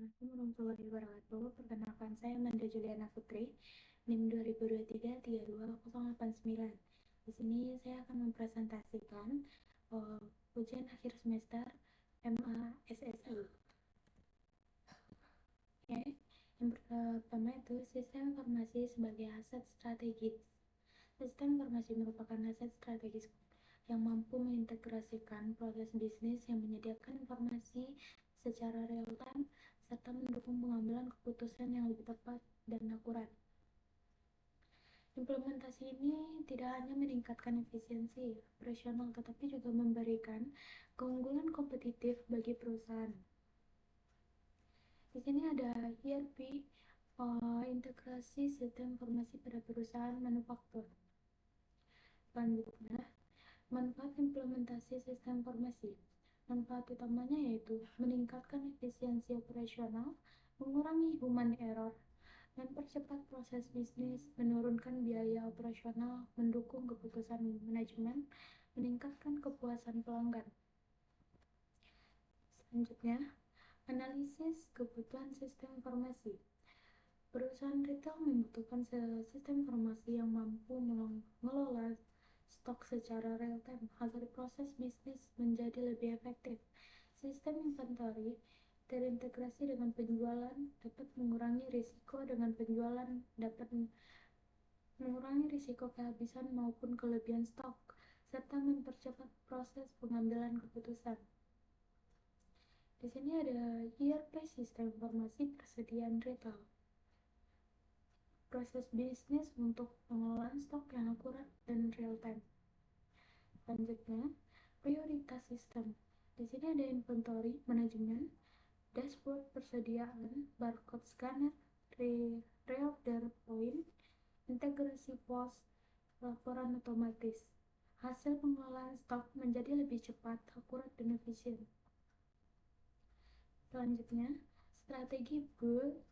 Assalamualaikum warahmatullahi wabarakatuh. Perkenalkan saya Manda Juliana Putri, NIM 2023-32089. Di sini saya akan mempresentasikan ujian akhir semester MA SSI. Oke, yang pertama itu sistem informasi sebagai aset strategis. Sistem informasi merupakan aset strategis yang mampu mengintegrasikan proses bisnis yang menyediakan informasi secara real-time serta mendukung pengambilan keputusan yang lebih tepat dan akurat. Implementasi ini tidak hanya meningkatkan efisiensi operasional tetapi juga memberikan keunggulan kompetitif bagi perusahaan. Di sini ada ERP, integrasi sistem informasi pada perusahaan manufaktur. Selanjutnya, manfaat implementasi sistem informasi. Manfaat utamanya yaitu meningkatkan efisiensi operasional, mengurangi human error, mempercepat proses bisnis, menurunkan biaya operasional, mendukung keputusan manajemen, meningkatkan kepuasan pelanggan. Selanjutnya, analisis kebutuhan sistem informasi. Perusahaan retail membutuhkan sistem informasi yang mampu mengelola stok secara real-time agar proses bisnis menjadi lebih efektif. Sistem inventory terintegrasi dengan penjualan dapat mengurangi risiko kehabisan maupun kelebihan stok, serta mempercepat proses pengambilan keputusan. Di sini ada ERP sistem informasi persediaan retail. Proses bisnis untuk pengelolaan stok yang akurat dan real time. Selanjutnya, prioritas sistem. Di sini ada inventory manajemen, dashboard persediaan, barcode scanner, reorder point, integrasi pos, laporan otomatis. Hasil pengelolaan stok menjadi lebih cepat, akurat, dan efisien. Selanjutnya, strategi build,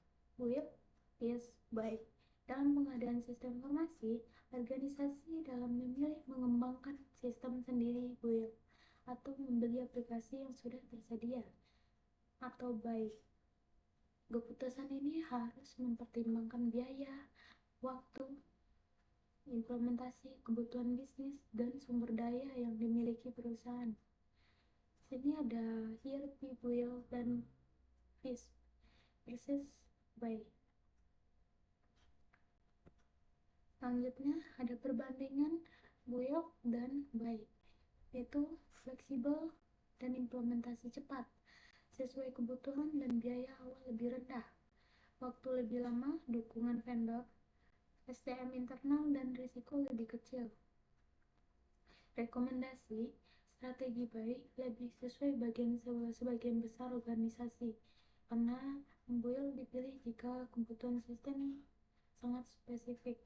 is, buy. Dalam pengadaan sistem informasi, organisasi dalam memilih mengembangkan sistem sendiri build atau membeli aplikasi yang sudah tersedia atau buy. Keputusan ini harus mempertimbangkan biaya, waktu, implementasi, kebutuhan bisnis, dan sumber daya yang dimiliki perusahaan. Sini ada ERP build dan FIS versus buy. Selanjutnya ada perbandingan build dan buy, yaitu fleksibel dan implementasi cepat, sesuai kebutuhan dan biaya awal lebih rendah, waktu lebih lama, dukungan vendor, SDM internal, dan risiko lebih kecil. Rekomendasi strategi buy lebih sesuai sebagian besar organisasi, karena build dipilih jika kebutuhan sistem sangat spesifik.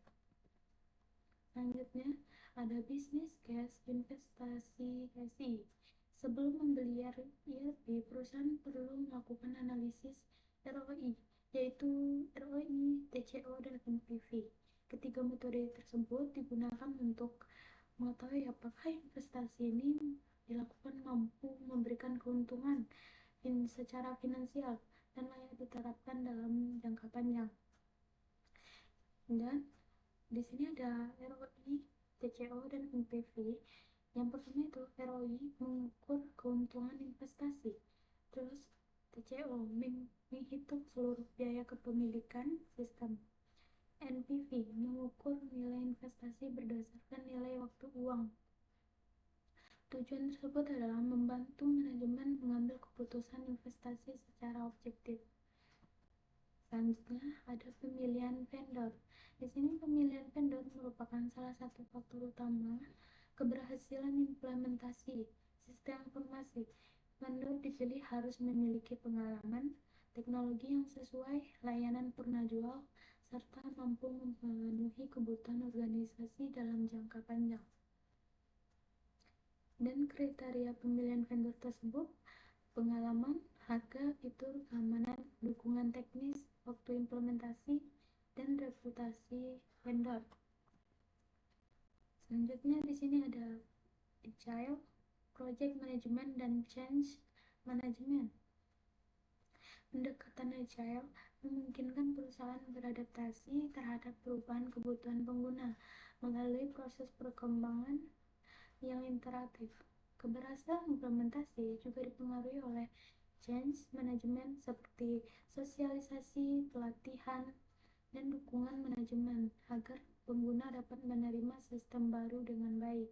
Selanjutnya, ada bisnis case investasi SI. Sebelum membeli ERP, perusahaan perlu melakukan analisis ROI, yaitu ROI, TCO, dan NPV. Ketiga metode tersebut digunakan untuk mengetahui apakah investasi ini dilakukan mampu memberikan keuntungan secara finansial dan layak diterapkan dalam jangka panjang. Dan di sini ada ROI, TCO, dan NPV. Yang pertama itu ROI mengukur keuntungan investasi. Terus TCO menghitung seluruh biaya kepemilikan sistem. NPV mengukur nilai investasi berdasarkan nilai waktu uang. Tujuan tersebut adalah membantu manajemen mengambil keputusan investasi secara objektif. Selanjutnya ada pemilihan vendor. Di sini pemilihan vendor merupakan salah satu faktor utama keberhasilan implementasi sistem informasi. Vendor dipilih harus memiliki pengalaman, teknologi yang sesuai, layanan purna jual, serta mampu memenuhi kebutuhan organisasi dalam jangka panjang. Dan kriteria pemilihan vendor tersebut: pengalaman, harga, fitur, keamanan, dukungan teknis, waktu implementasi, dan reputasi vendor. Selanjutnya di sini ada Agile, Project Management, dan Change Management. Pendekatan agile memungkinkan perusahaan beradaptasi terhadap perubahan kebutuhan pengguna melalui proses perkembangan yang iteratif. Keberhasilan implementasi juga dipengaruhi oleh change management seperti sosialisasi, pelatihan, dan dukungan manajemen agar pengguna dapat menerima sistem baru dengan baik.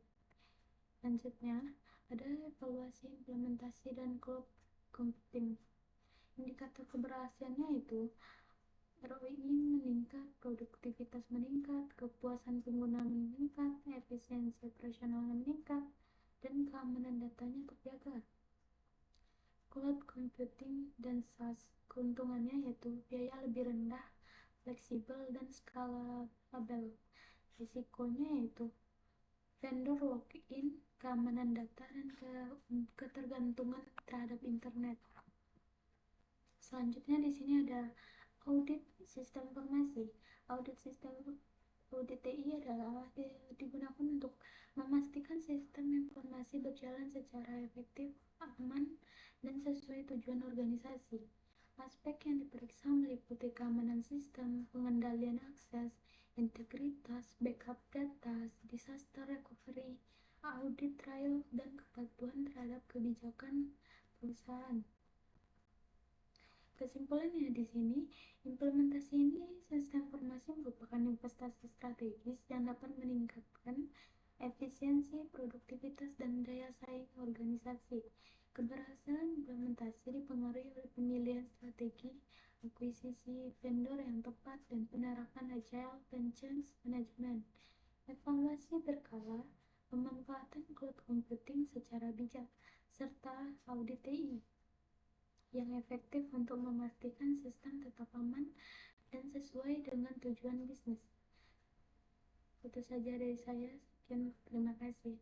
Selanjutnya, ada evaluasi implementasi dan cloud computing. Indikator keberhasilannya itu ROI meningkat, produktivitas meningkat, kepuasan pengguna meningkat, efisiensi operasionalnya meningkat, dan keamanan datanya terjaga. Cloud computing dan SaaS, keuntungannya yaitu biaya lebih rendah, fleksibel, dan scalable. Risikonya yaitu vendor lock-in, keamanan data, dan ketergantungan terhadap internet. Selanjutnya di sini ada audit sistem informasi. Audit TI adalah digunakan untuk memastikan sistem informasi berjalan secara efektif, aman, dan sesuai tujuan organisasi. Aspek yang diperiksa meliputi keamanan sistem, pengendalian akses, integritas, backup data, disaster recovery, audit trail, dan kepatuhan terhadap kebijakan perusahaan. Kesimpulannya di sini, implementasi ini sistem informasi merupakan investasi strategis yang dapat meningkatkan efisiensi, produktivitas, dan daya saing organisasi. Keberhasilan implementasi dipengaruhi oleh pemilihan strategi, akuisisi vendor yang tepat, dan penerapan agile dan change management. Evaluasi berkala, pemanfaatan cloud computing secara bijak, serta audit TI yang efektif untuk memastikan sistem tetap aman dan sesuai dengan tujuan bisnis. Itu saja dari saya. Sekian, terima kasih.